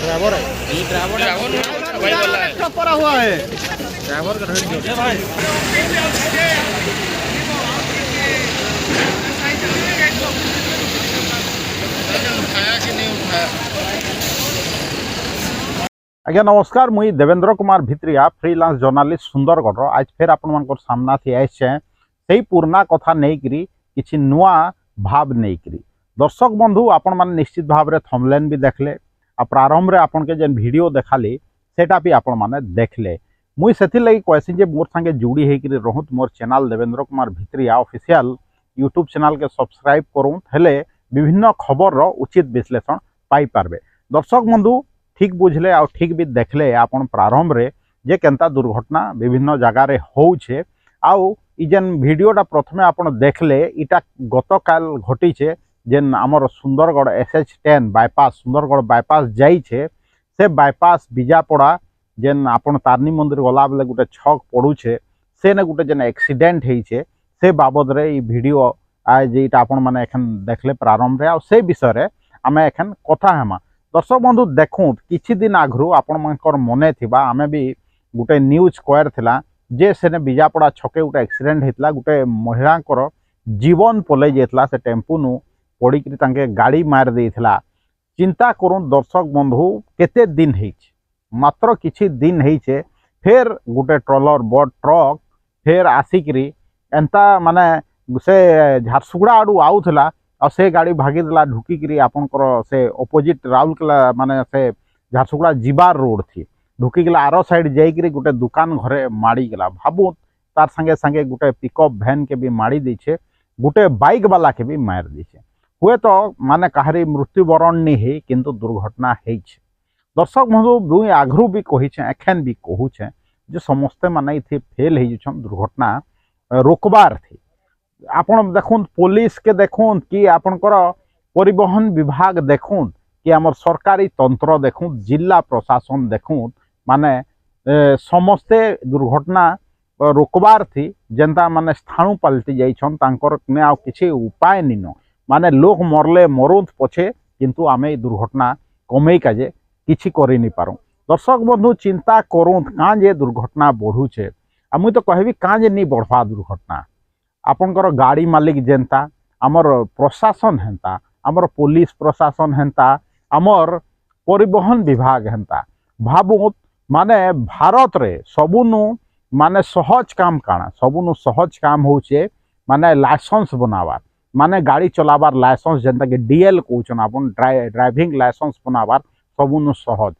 Driver है ये driver भाई बोल रहा है कब पड़ा हुआ है ड्राइवर का रेट दे भाई उठाया कि नहीं उठाया। आज्ञा नमस्कार मुई देवेंद्र कुमार भित्रिया फ्रीलांस जर्नालिस्ट सुंदरगढ़ आज फिर आपण सामना थी आसे से पुराना कथा नहीं करी किछि नुआ भाव नहीं करी। दर्शक बंधु आपण माने निश्चित भाव में थंबनेल भी देखले आ प्रारंभ में आपन के जेन वीडियो देखाली सेटा भी आपण माने देखले। मुई सेथि लगी कहसी जे मोर संगे जुड़ी हेकरी रहूत मोर channel Devendra Kumar Bhitria official YouTube channel के सब्सक्राइब करूँ हेले विभिन्न खबर रो उचित विश्लेषण पाई पारबे। दर्शक बंधु ठीक बुझले आ ठीक भी देखले आपण प्रारंभ रे जे केनता दुर्घटना विभिन्न जगह रे होउछे आउ इ जेन वीडियोटा प्रथमे आपण देखले इटा गतकाल घटीछे जेन आमर Sundargarh SH10 bypass Sundargarh bypass जाइछे से बायपास बीजापड़ा जेन आपण तारनी मंदिर गला बेले गोटे छक पड़ुछे से ने गोटे जेन एक्सीडेंट हेइछे से बाबद रे इ वीडियो आज जेटा आपण माने एखन देखले प्रारंभ रे आ से विषय रे आमे एखन कथा हेमा। दर्शक बंधु देखूँ किछि दिन आगु आपण मानकर मने थिबा आमे भी गोटे न्यूज कयर थिला जे सेने बीजापड़ा छके गोटे एक्सीडेंट हेतला गोटे महिलांकर जीवन पलै जेतला से टेम्पू नु पड़िकरी तांके गाड़ी मार देइथिला। चिंता करूँ दर्शक बंधु केते दिन हेइछ मात्र किछि दिन हेइछे फेर गोटे ट्रॉलर बड़ ट्रक फेर आसिकरी एंता माने से झारसुगुड़ा आडू आउथला और से गाड़ी भागीदेला ढुकिकी आपंकर से अपोजिट राउरकेला माने से झारसुगुड़ा जीवार रोड थी ढुकिगला आर साइड जाइकरी गोटे दुकान घरे माड़ीगला भाबू तार संगे संगे गोटे पिकअप भैन के भी माड़ी देछे गोटे बाइक वाला के भी मार देछे हुए तो माने कहारी मृत्युवरण नहीं है किंतु दुर्घटना हेइछे। दर्शक बंधु दुई आगरू भी कहिछे एखन भी कहूछे जे समस्ते माने इथे फेल हेइ छन दुर्घटना रोकबार थी। आपण देखुन पुलिस के देखुन कि आपनकर परिवहन विभाग देखुन कि आमर सरकारी तंत्र देखुन जिला प्रशासन देखुन माने समस्ते दुर्घटना रोकबार थी जनता माने स्थाणु पलटि जाइछन तांकर ने आ किछि उपाय निनो माने लोग मरले मरुंत पछे किंतु आमे दुर्घटना कमई काजे किछि करि नि पारू। दर्शक बंधु चिंता करूँ काँ जे दुर्घटना बढ़ुछे आ मुई तो कहबी काँ जे नहीं बढ़वा दुर्घटना आपनकर गाड़ी मालिक जेनता आमर प्रशासन हेंता आमर पुलिस प्रशासन हेंता आमर परिवहन विभाग हेंता भाबुत माने भारत रे सबुनु माने सहज काम काना सबुनु सहज काम होचे माने लाइसेंस बनावार माने गाड़ी चलावार लाइसेंस जेनता के DL कहउछन आपन ड्राइविंग लाइसेंस बनावार सबुनु सहज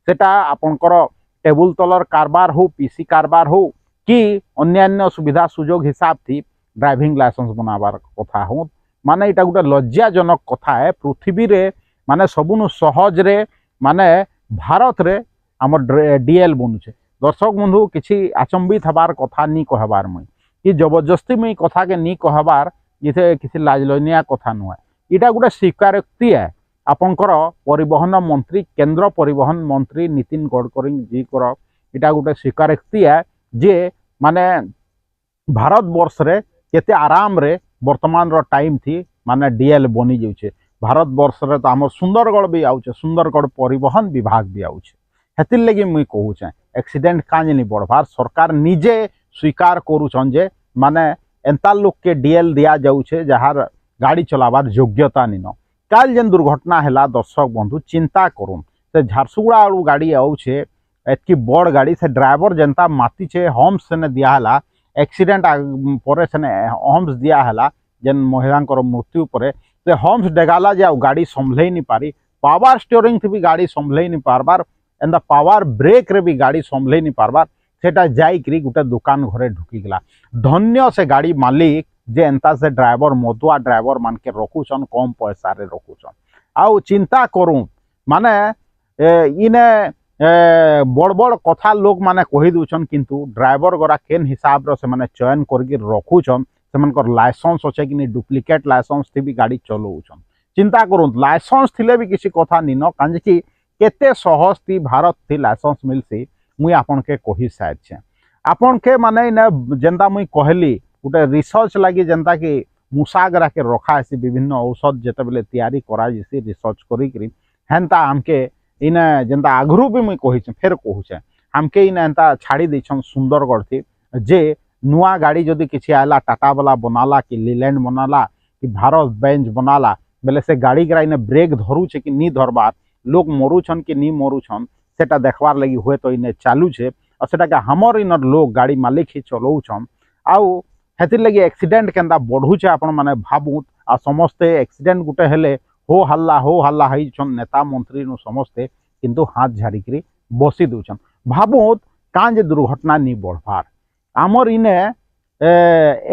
सेटा आपनकर टेबुल तलर कारबार हो PC कारबार हो कि अन्यान्य सुविधा सुजोग हिसाब थी ड्राइविंग लाइसेंस बनावार कथा हो माने इटा गोटे लज्जाजनक कथा है पृथ्वी रे माने सबुनु सहज रे माने भारत रे आमर DL बनुचे। दर्शक बंधु किछि अचंबित हबार कथा नहीं कहबार मुई कि जबरदस्ती मुई कथा के नहीं कहबार इथे किसी लाजलनिया कथा नुहे इटा गोटे स्वीकारोक्ति है आपंकर परिवहन मंत्री केंद्र परिवहन मंत्री नितिन गडकरी जी को इटा गोटे स्वीकारोक्ति है जे माने भारत वर्ष रे केते आराम रे वर्तमान रो टाइम थी माने DL बनी जाउछे भारत वर्ष रे तो हमर सुंदरगढ़ भी आउछे सुंदरगढ़ परिवहन विभाग भी आउछे हेतिल लगी मुई कहूछे एक्सीडेंट काज नहीं बढ़वार सरकार निजे स्वीकार करूछन जे माने एंता लोग के DL दिया जाउछे जहार गाड़ी चलावार योग्यता निनो काल जेन दुर्घटना हैला दर्शक बंधु चिंता करूँ से झारसुगुड़ा आड़ू गाड़ी आउछे एतकी बड़ गाड़ी से ड्राइवर जनता माती छे हम्स से दिया हला एक्सीडेंट पर से हम्स दिया हला जेन महिला मृत्यु पर से हम्स डेगाला जे गाड़ी संभले नहीं पारी पावर स्टीयरिंग थी भी गाड़ी संभले नहीं पारबार एंता पावर ब्रेक रे भी गाड़ी संभले नहीं पारबार सेटा जाइकरी गोटे दुकान घरे ढुकीगला। धन्य से गाड़ी मालिक जे एंता से ड्राइवर मदुआ ड्राइवर मान के रखुछन कम पैसा रे रखुछन। आउ चिंता करूँ माने इने बड़ बड़ कथा लोक माने कही दूछन किंतु ड्राइवर गरा केन हिसाब रो से माने चयन करके रखुछन सेमनकर लाइसेंस अच्छे कि नहीं डुप्लिकेट लाइसेंस थी भी गाड़ी चलाउछन। चिंता करूँ लाइसेंस थिले भी किसी कथा नी न कांजे कि केते सहज थी भारत थी लाइसेंस मिलसी मुई आपन के कही साइड छे आपन के माने न जेंता मुई कहली गोटे रिसर्च लगी जेंता कि मूसागरा के रखा है विभिन्न औषध जिते बेले तैयारी करा जैसी रिसर्च करी हेन्ता हमके इने जेंता आगरू भी मुई कही फेर कहूचे हमके इने एंता छाड़ी देछन सुंदरगढ़ थी जे नुआ गाड़ी जदि किसी आला टाटा वाला बनाला कि लीलैंड बनाला कि भारत बेंच बनाला बेले से गाड़ी गरा इने ब्रेक धरुचे कि नी धरबार लोग मरुछन कि नी मरुछन सेटा देखबार लगी हुए तो इने चालू छे और सेटा के हमर इनर लोग गाड़ी मालिक ही चलाउछन। आउ हेतिर लगी एक्सीडेंट केंदा बढ़ुचे आपण माने भाबुत आ समस्ते एक्सीडेंट गुटे हेले हो हल्ला हईछन नेता मंत्री नु समस्ते किंतु हाथ झाड़िकी बसी दूछन भाबुत कां जे दुर्घटना नी बढ़वार। आमर इने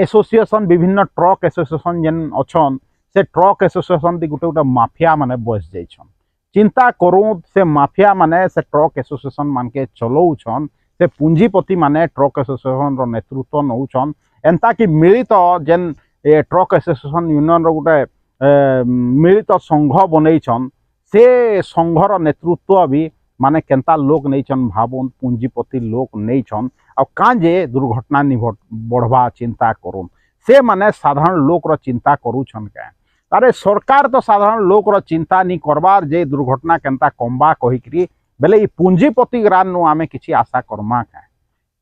एसोसिएशन विभिन्न ट्रक एसोसिएशन जेन अच्छन से ट्रक एसोसिएशन दी गोटे गोटे माफिया माने बस जाइछन। चिंता करूँ से माफिया माने से ट्रक एसोसिएशन मान के चलाउछन से पूंजीपति माने ट्रक एसोसिएशन रो नेतृत्व नौछन एंता कि मिलित जेन ट्रक एसोसिएशन यूनियन रो गोटे मिलित संघ बनईछन से संघर नेतृत्व भी माने केंता लोक नहींछन भाबुन पूंजीपति लोक नहींछन आ कांजे दुर्घटना नि बढ़वा चिंता करूँ से माने साधारण लोक रो चिंता करूछन के अरे सरकार तो साधारण लोक रो चिंता नहीं करबार जे दुर्घटना केंता कमबा कहिकरी बेले ई पूंजीपति ग्रान नु आमे किछि आशा करमा के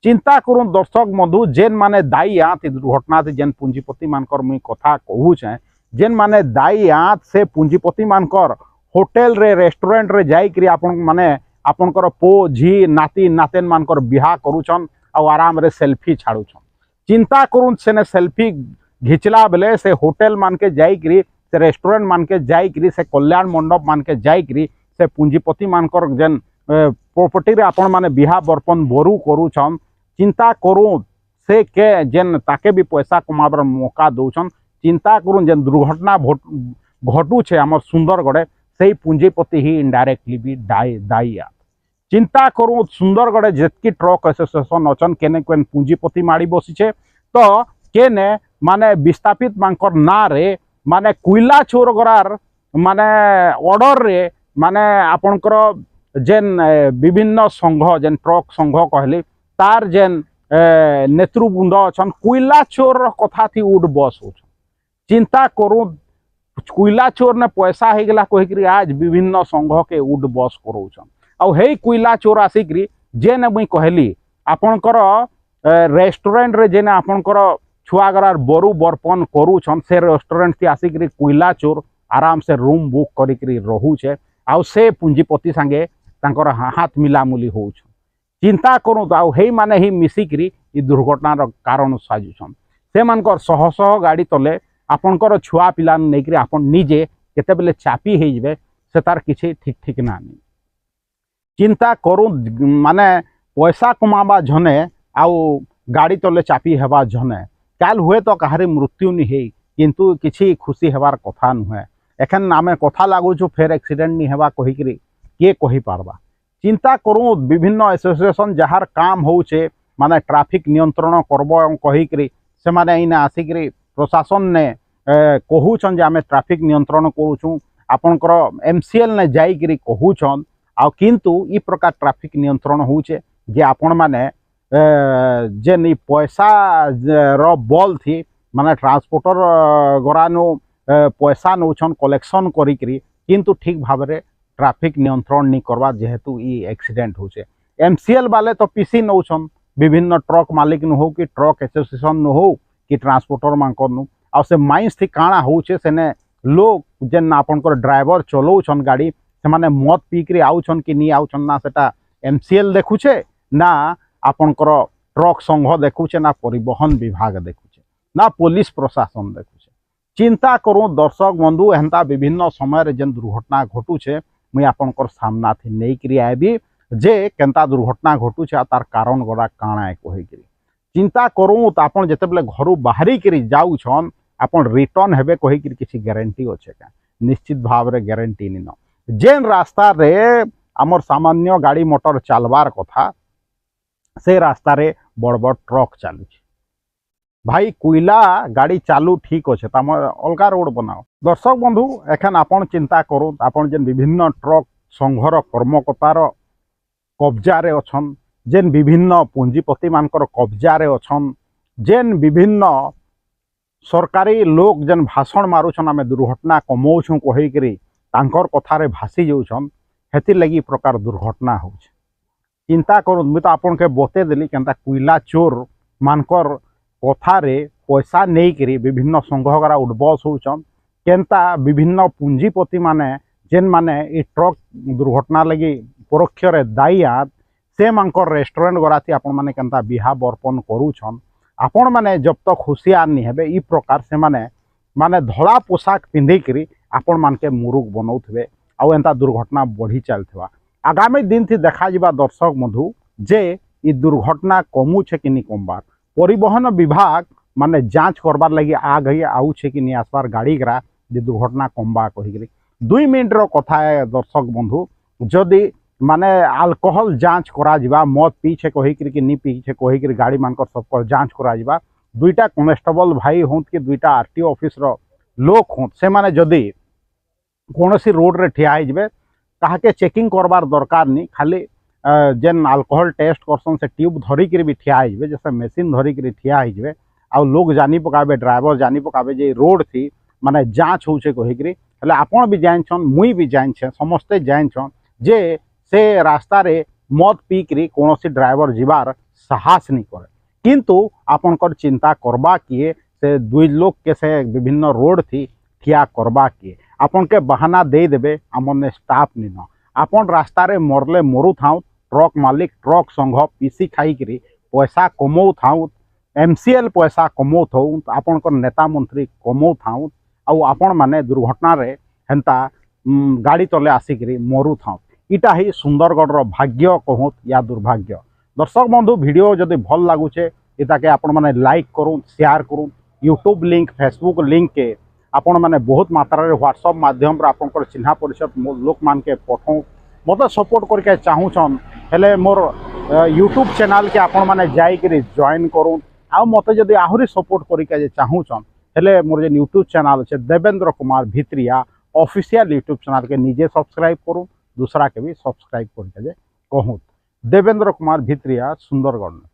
चिंता करूँ दर्शक बंधु जेन माने दायी आत दुर्घटना से जेन पूंजीपति मानकर मुई कथा कहूचे जेन माने दायी आत से पूंजीपति मानकर होटेल रे रेस्टोरेंट रे जाइकरी आपन माने आपनकर पो झी नाती नातेन मानकर बिहा करूछन आ आराम रे सेल्फी छाड़ुछन। चिंता करूँ सेने सेल्फी घिचला बेले से होटेल मान के जाइकरी से रेस्टोरेंट मान के जाइकरी से कल्याण मंडप मान के जाइकरी से पूंजीपति मानकर जेन प्रॉपर्टी रे आपण माने बिहा बर्पन बरू करूछन चिंता करूँ से के जेन ताके भी पैसा कमाबर मौका दौछन। चिंता करूँ जेन दुर्घटना घटू छे हमर सुंदरगढ़े से पूंजीपति ही इनडायरेक्टली भी दायी। चिंता करूँ सुंदरगढ़े जेतकी ट्रक एसोसिएशन अच्छन केने केन पूंजीपति माड़ी बसीचे तो केने माने विस्थापित मानकर ना रे माने कोयला चोर गरार माने ऑर्डर रे माने आपनकर जेन विभिन्न संघ जेन ट्रक संघ कहली तार जेन नेतृवृंद अच्छन कोयला चोर कथा थी उड बस हो। चिंता करूँ कोयला चोर ने पैसा हो गला कहिकरी आज विभिन्न संघ के उड बस करोछन आउ हे कोयला चोर आसिकरी जेने मुई कहली आपनकर रेस्टोरेंट रे जेने आपनकर छुआगरार बरू बर्पन करूछन से रेस्टोरेंट थी आसिकरी कोयला चोर आराम से रूम बुक करिकरी रहूछे आउ से पूंजीपति संगे तांकर हाथ मिलामुली होउछ। चिंता करूँ तो आउ हे माने ही मिसिकरी ई दुर्घटनार कारण साजुछन से मानकर शह शह गाड़ी तले आपनकर छुआ पिला नहीं आपन निजे केते बेले चापी हो जबे से तार किछि ठीक ठीक ना नहीं। चिंता करूँ माने पैसा कमाबा झने आउ गाड़ी तले चापी हेबा झने काल हुए तो कहारी मृत्यु नहीं है किंतु किछि खुशी हेबार कथा नुहे एखन आमे कथा लागुछु फेर एक्सीडेंट नहीं हेबा कहिकरी के कहि पारबा। चिंता करूँ विभिन्न एसोसिएशन जहार काम होउछे माने ट्रैफिक नियंत्रण करबो कहिकरी से माने इने आसिकरी प्रशासन ने कहूछन जे आमे ट्रैफिक नियंत्रण करूछु आपनकर एमसीएल ने जाइकरी कहूछन आ किंतु ई प्रकार ट्रैफिक नियंत्रण होउछे जे आपण माने जेन ई पैसा रो बल थी माने ट्रांसपोर्टर गरानु पैसा नौछन कलेक्शन करिकरी किंतु ठीक भाव में ट्रैफिक नियंत्रण नहीं करवा जेहेतु ई एक्सीडेंट होछे। एमसीएल वाले तो पीसी नौछन विभिन्न ट्रक मालिक नु हो कि ट्रक एसोसिएशन नु हो कि ट्रांसपोर्टर मानकर नु आ से माइंस थी काଣା होछे सेने लोग जेन आपनकर ड्राइवर चलाउछन गाड़ी से माने मद पीकरी आउछन कि नहीं आउछन ना सेटा एमसीएल देखुछे ना आपनकर ट्रक संघ देखुछे ना परिवहन विभाग देखुछे ना पुलिस प्रशासन देखुछे। चिंता करूँ दर्शक बंधु एहता विभिन्न समय जेन दुर्घटना घटुछे मुई आपनकर सामना थी नहीं करी आबी जे केंता दुर्घटना घटुचे आ तार कारण गड़ा काଣା है कहिकरी चिंता करूँ तो आपन जेतेबेले घरु बाहरी करी जाउछन आपन रिटर्न हेबे कहिकरी किसी गारंटी अच्छे का निश्चित भाव रे गारंटी नि न जेन रास्ता रे आमर सामान्य गाड़ी मोटर चलबार कथा से रास्ता रे बड़ बड़ ट्रक चलुच भाई कोईला गाड़ी चालू ठीक अच्छे तो अलग रोड बनाओ दर्शक बंधु एखन आपन चिंता करूँ आपन जेन विभिन्न ट्रक संघर कर्मकर्तार कब्जा अच्छन जेन विभिन्न पुंजीपति मानकर कब्जा अच्छन जेन विभिन्न सरकारी लोग जेन भाषण मारुछन आम दुर्घटना कमौछुं कहीकि तांकर कथारे भासी जाऊछन हेतिर लगी प्रकार दुर्घटना हो चिंता करूँ मुझे तो आपन के बतेदेली केनता कोईला चोर मानकर कथारे पैसा नहीं करी विभिन्न संघगरा उठबस होचन केनता विभिन्न पुंजीपति माने जेन माने ई ट्रक दुर्घटना लगी परोक्ष रे दायी आद से मानकर रेस्टोरेंट गराती आपण माने केनता बिहा बर्पण करूछन आपण माने जब तक हुशियार नहीं हेबे ई प्रकार से माने धड़ा पोशाक पिंधि करी आपण मान के मुरुख बनाउथबे आउ एंता दुर्घटना बढ़ी चलथिबा आगामी दिन थी देखा जिबा दर्शक बंधु जे ई दुर्घटना कमु छे कि नि कमबार परिवहन विभाग माने जांच करबार लगी आ गई आउ छे कि नि आसबार गाड़ी गरा जे दुर्घटना कमबा कहिकरी 2 मिनट रो कथा है दर्शक बंधु जदि माने अल्कोहल जांच करा जिबा मद पीछे कहिकरी कि नि पीछे कहिकरी गाड़ी मानकर सब जांच करा जिबा दुईटा कनेस्टेबल भाई होंत कि दुईटा आरटीओ ऑफिस रो लोक होंत से माने जदि कोनोसी रोड रे ठिया हो जिबे काहाके चेकिंग करबार दरकार नहीं खाली जेन अल्कोहल टेस्ट करसन से ट्यूब धरिक भी ठिया हो जैसे मेसीन धरिक ठिया हो आउ लोग जानी पकाबे ड्राइवर जानी पकाबे जे रोड थी माने जांच होचे कहिकरी हेले आपण भी जानछन मुई भी जानछे समस्ते जानछन जे से रास्ता रे मद पीकरी कोनोसी ड्राइवर जीवार साहस नहीं करे किंतु आपनकर चिंता करबा किए से दुई लोग के से विभिन्न रोड थी ठिया करबा किए आपन के बहाना दे देबे हमने स्टाफ नहीं न आपन रास्ता रे मरले मरु थाउ ट्रक मालिक ट्रक संघ पीसी खाई करी पैसा कमौ थाउ एमसीएल पैसा कमौ थाउ आपनकर नेता मंत्री कमौ थाउ आउ आपण माने दुर्घटना रे हेंता गाड़ी तले आसिकरी मरु थाउ इटा ही सुंदरगढ़ रो भाग्य कहूत या दुर्भाग्य दर्शक बंधु वीडियो जदि भल लागुचे इताके आपण माने लाइक करूँ शेयर करूँ यूट्यूब लिंक फेसबुक लिंक के आपण माने बहुत मात्रा रे व्हाट्सएप माध्यम रे आपनकर चिन्हा परिचय लोक मान के पठाऊ मत सपोर्ट करके चाहूछन हेले मोर यूट्यूब चैनल के आपण माने जाई करी जॉइन करूँ आ मते जदि आहुरी सपोर्ट करके चाहूछन हेले मोर जे यूट्यूब चैनल छे Devendra Kumar Bhitria official YouTube channel के निजे सब्सक्राइब करूँ दूसरा के भी सब्सक्राइब करके कहूँ देवेंद्र कुमार भित्रिया सुंदरगढ़।